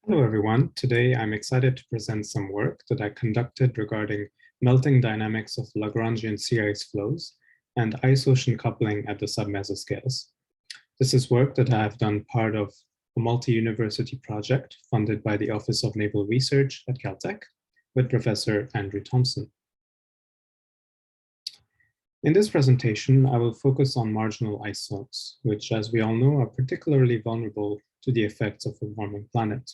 Hello, everyone. Today, I'm excited to present some work that I conducted regarding melting dynamics of Lagrangian sea ice flows and ice-ocean coupling at the submesoscales. This is work that I have done part of a multi-university project funded by the Office of Naval Research at Caltech with Professor Andrew Thompson. In this presentation, I will focus on marginal ice zones, which, as we all know, are particularly vulnerable to the effects of a warming planet.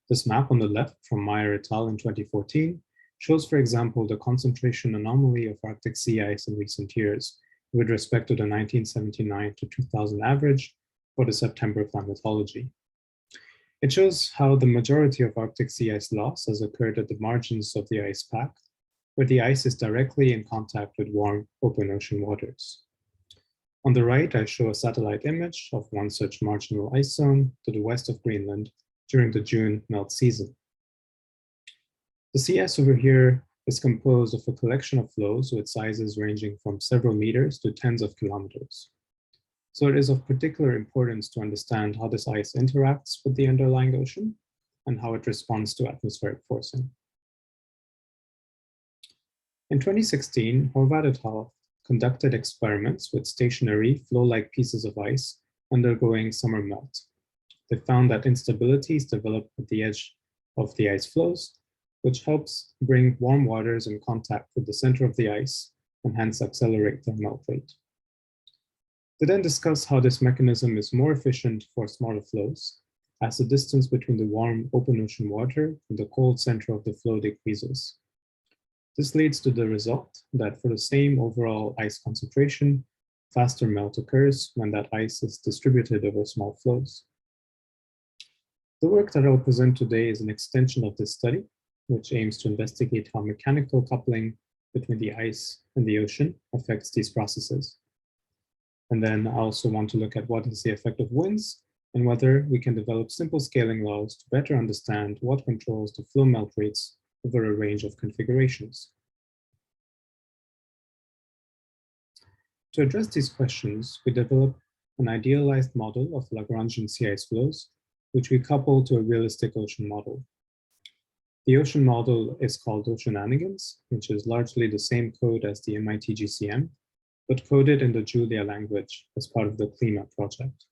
This map on the left from Meyer et al. In 2014 shows, for example, the concentration anomaly of Arctic sea ice in recent years with respect to the 1979 to 2000 average for the September climatology. It shows how the majority of Arctic sea ice loss has occurred at the margins of the ice pack, where the ice is directly in contact with warm open ocean waters. On the right, I show a satellite image of one such marginal ice zone to the west of Greenland during the June melt season. The sea ice over here is composed of a collection of floes with sizes ranging from several meters to tens of kilometers. So it is of particular importance to understand how this ice interacts with the underlying ocean and how it responds to atmospheric forcing. In 2016, Horvath et al. Conducted experiments with stationary flow-like pieces of ice undergoing summer melt. They found that instabilities develop at the edge of the ice floes, which helps bring warm waters in contact with the center of the ice and hence accelerate their melt rate. They then discuss how this mechanism is more efficient for smaller flows, as the distance between the warm open ocean water and the cold center of the flow decreases. This leads to the result that for the same overall ice concentration, faster melt occurs when that ice is distributed over small flows. The work that I'll present today is an extension of this study, which aims to investigate how mechanical coupling between the ice and the ocean affects these processes. And then I also want to look at what is the effect of winds and whether we can develop simple scaling laws to better understand what controls the flow melt rates over a range of configurations. To address these questions, we developed an idealized model of Lagrangian sea ice flows, which we couple to a realistic ocean model. The ocean model is called Oceananigans, which is largely the same code as the MIT GCM, but coded in the Julia language as part of the CLIMA project.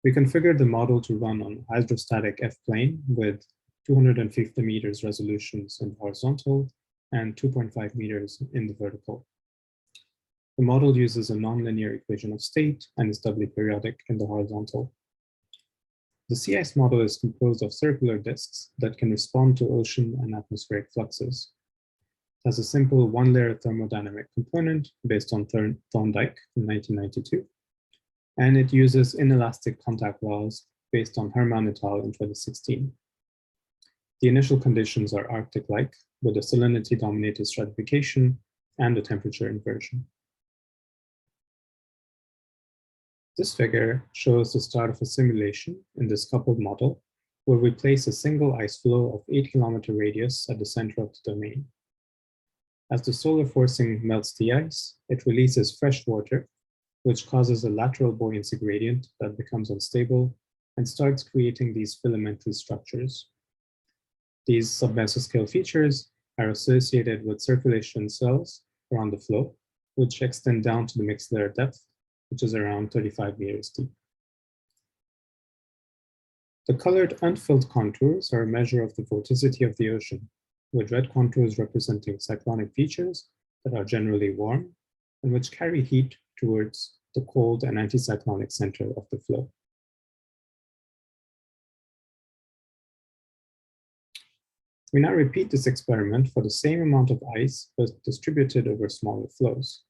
We configured the model to run on hydrostatic F-plane with 250 meters resolutions in the horizontal and 2.5 meters in the vertical. The model uses a nonlinear equation of state and is doubly periodic in the horizontal. The sea ice model is composed of circular disks that can respond to ocean and atmospheric fluxes. It has a simple one-layer thermodynamic component based on Thorndike in 1992, and it uses inelastic contact laws based on Hermann et al. In 2016. The initial conditions are Arctic-like, with a salinity-dominated stratification and a temperature inversion. This figure shows the start of a simulation in this coupled model, where we place a single ice flow of 8-kilometer radius at the center of the domain. As the solar forcing melts the ice, it releases fresh water, which causes a lateral buoyancy gradient that becomes unstable and starts creating these filamentary structures. These submesoscale features are associated with circulation cells around the flow, which extend down to the mixed layer depth, which is around 35 meters deep. The colored unfilled contours are a measure of the vorticity of the ocean, with red contours representing cyclonic features that are generally warm and which carry heat towards the cold and anticyclonic center of the flow. We now repeat this experiment for the same amount of ice, but distributed over smaller flows.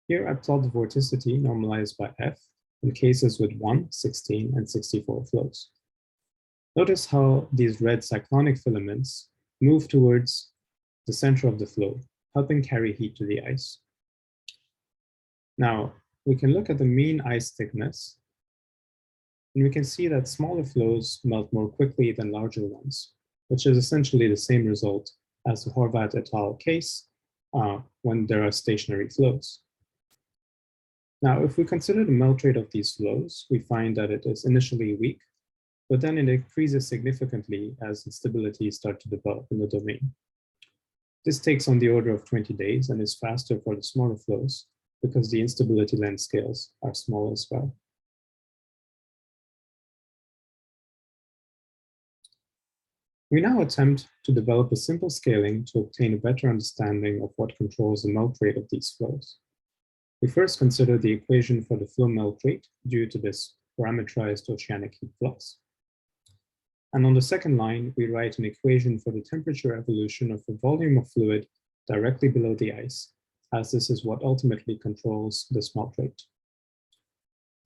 Here I plot the vorticity normalized by F in cases with 1, 16, and 64 flows. Notice how these red cyclonic filaments move towards the center of the flow, helping carry heat to the ice. Now, we can look at the mean ice thickness, and we can see that smaller flows melt more quickly than larger ones, which is essentially the same result as the Horvath et al. Case when there are stationary flows. Now, if we consider the melt rate of these flows, we find that it is initially weak but then it increases significantly as instabilities start to develop in the domain. This takes on the order of 20 days and is faster for the smaller flows because the instability length scales are small as well. We now attempt to develop a simple scaling to obtain a better understanding of what controls the melt rate of these flows. We first consider the equation for the flow melt rate due to this parameterized oceanic heat flux. And on the second line, we write an equation for the temperature evolution of the volume of fluid directly below the ice, as this is what ultimately controls this melt rate.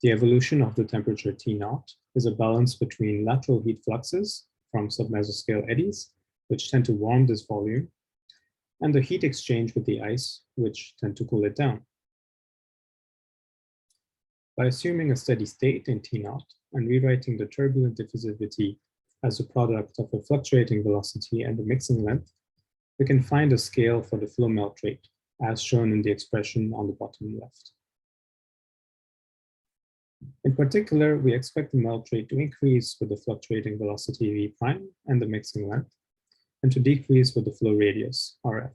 The evolution of the temperature T0 is a balance between lateral heat fluxes from submesoscale eddies, which tend to warm this volume, and the heat exchange with the ice, which tend to cool it down. By assuming a steady state in T0 and rewriting the turbulent diffusivity as a product of a fluctuating velocity and a mixing length, we can find a scale for the flow melt rate, as shown in the expression on the bottom left. In particular, we expect the melt rate to increase with the fluctuating velocity v prime and the mixing length, and to decrease with the flow radius, Rf.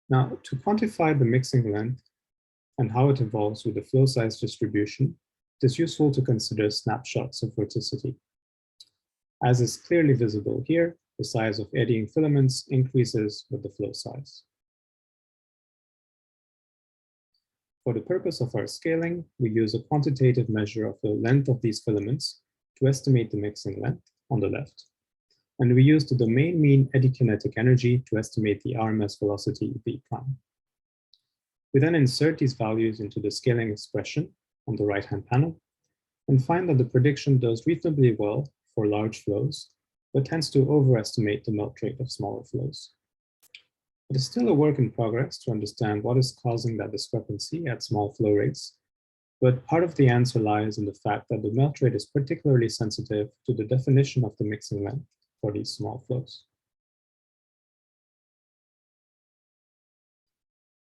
Now, to quantify the mixing length and how it evolves with the flow size distribution, it is useful to consider snapshots of vorticity. As is clearly visible here, the size of eddying filaments increases with the flow size. For the purpose of our scaling, we use a quantitative measure of the length of these filaments to estimate the mixing length on the left. And we use the domain mean eddy kinetic energy to estimate the RMS velocity v prime. We then insert these values into the scaling expression on the right-hand panel and find that the prediction does reasonably well for large flows, but tends to overestimate the melt rate of smaller flows. It is still a work in progress to understand what is causing that discrepancy at small flow rates, but part of the answer lies in the fact that the melt rate is particularly sensitive to the definition of the mixing length for these small flows.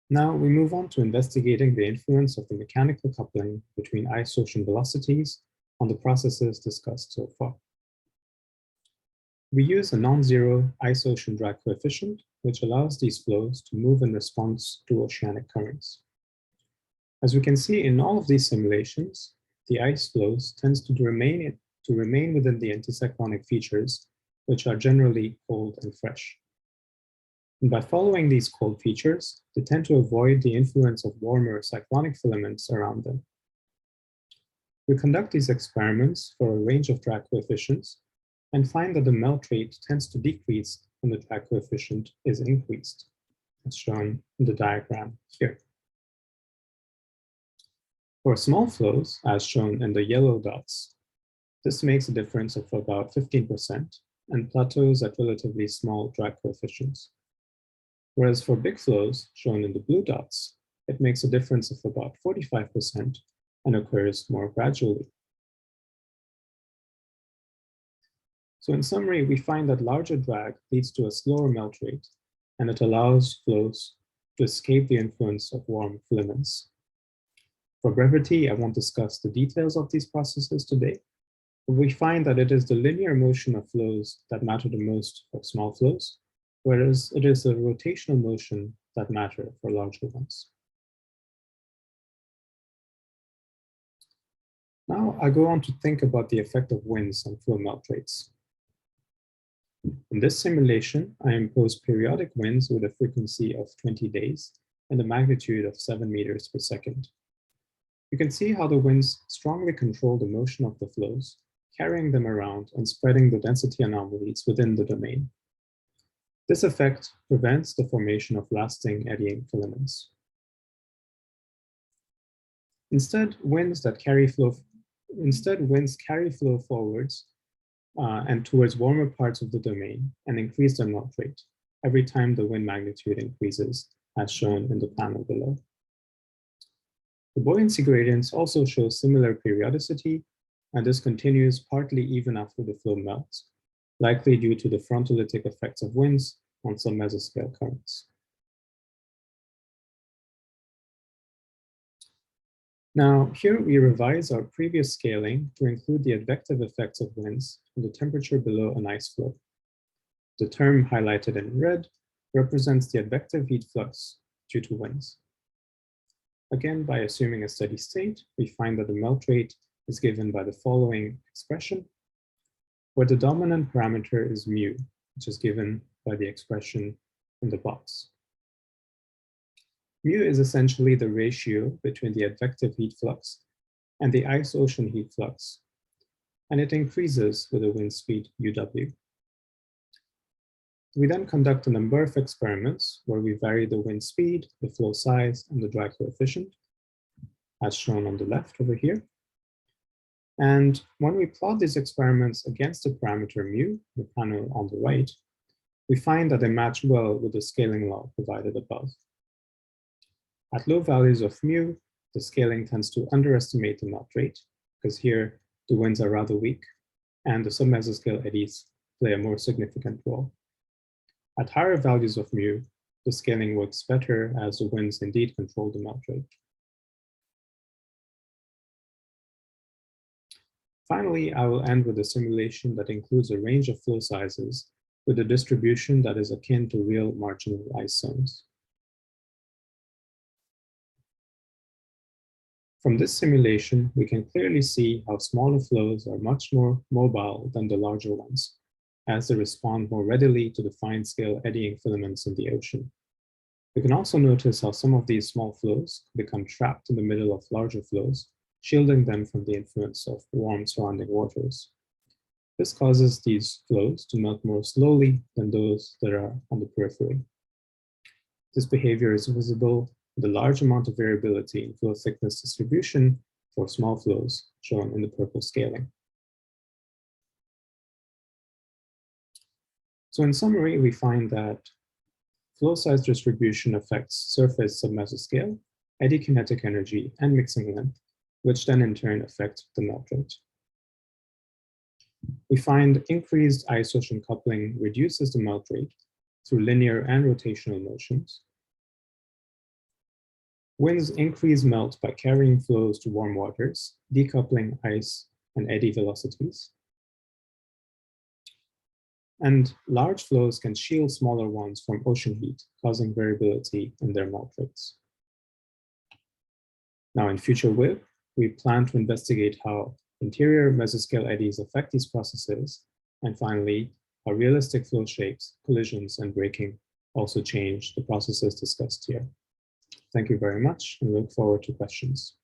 Now we move on to investigating the influence of the mechanical coupling between ice-ocean velocities on the processes discussed so far. We use a non-zero ice-ocean drag coefficient, which allows these flows to move in response to oceanic currents. As we can see in all of these simulations, the ice flows tend to remain within the anticyclonic features, which are generally cold and fresh. And by following these cold features, they tend to avoid the influence of warmer cyclonic filaments around them. We conduct these experiments for a range of drag coefficients and find that the melt rate tends to decrease when the drag coefficient is increased, as shown in the diagram here. For small flows, as shown in the yellow dots, this makes a difference of about 15% and plateaus at relatively small drag coefficients. Whereas for big flows, shown in the blue dots, it makes a difference of about 45% and occurs more gradually. So in summary, we find that larger drag leads to a slower melt rate, and it allows flows to escape the influence of warm filaments. For brevity, I won't discuss the details of these processes today, but we find that it is the linear motion of flows that matter the most for small flows, whereas it is the rotational motion that matter for larger ones. Now I go on to think about the effect of winds on flow melt rates. In this simulation, I impose periodic winds with a frequency of 20 days and a magnitude of 7 meters per second. You can see how the winds strongly control the motion of the flows, carrying them around and spreading the density anomalies within the domain. This effect prevents the formation of lasting eddying filaments. Instead, winds carry flow forwards and towards warmer parts of the domain and increase their melt rate every time the wind magnitude increases, as shown in the panel below. The buoyancy gradients also show similar periodicity, and this continues partly even after the flow melts, likely due to the frontolytic effects of winds on some mesoscale currents. Now, here we revise our previous scaling to include the advective effects of winds and the temperature below an ice floe. The term highlighted in red represents the advective heat flux due to winds. Again, by assuming a steady state, we find that the melt rate is given by the following expression, where the dominant parameter is mu, which is given by the expression in the box. Mu is essentially the ratio between the advective heat flux and the ice-ocean heat flux, and it increases with the wind speed uw. We then conduct a number of experiments where we vary the wind speed, the flow size, and the dry coefficient, as shown on the left over here. And when we plot these experiments against the parameter mu, the panel on the right, we find that they match well with the scaling law provided above. At low values of mu, the scaling tends to underestimate the melt rate, because here the winds are rather weak, and the submesoscale eddies play a more significant role. At higher values of mu, the scaling works better as the winds indeed control the melt rate. Finally, I will end with a simulation that includes a range of flow sizes with a distribution that is akin to real marginal ice zones. From this simulation, we can clearly see how smaller flows are much more mobile than the larger ones, as they respond more readily to the fine-scale eddying filaments in the ocean. We can also notice how some of these small flows become trapped in the middle of larger flows, shielding them from the influence of warm surrounding waters. This causes these flows to melt more slowly than those that are on the periphery. This behavior is visible with a large amount of variability in flow thickness distribution for small flows, shown in the purple scaling. So in summary, we find that flow size distribution affects surface submesoscale, eddy kinetic energy, and mixing length, which then in turn affect the melt rate. We find increased ice-ocean coupling reduces the melt rate through linear and rotational motions. Winds increase melt by carrying flows to warm waters, decoupling ice and eddy velocities. And large flows can shield smaller ones from ocean heat, causing variability in their melt rates. Now in future WIP, we plan to investigate how interior mesoscale eddies affect these processes, and finally, how realistic flow shapes, collisions, and braking also change the processes discussed here. Thank you very much, and look forward to questions.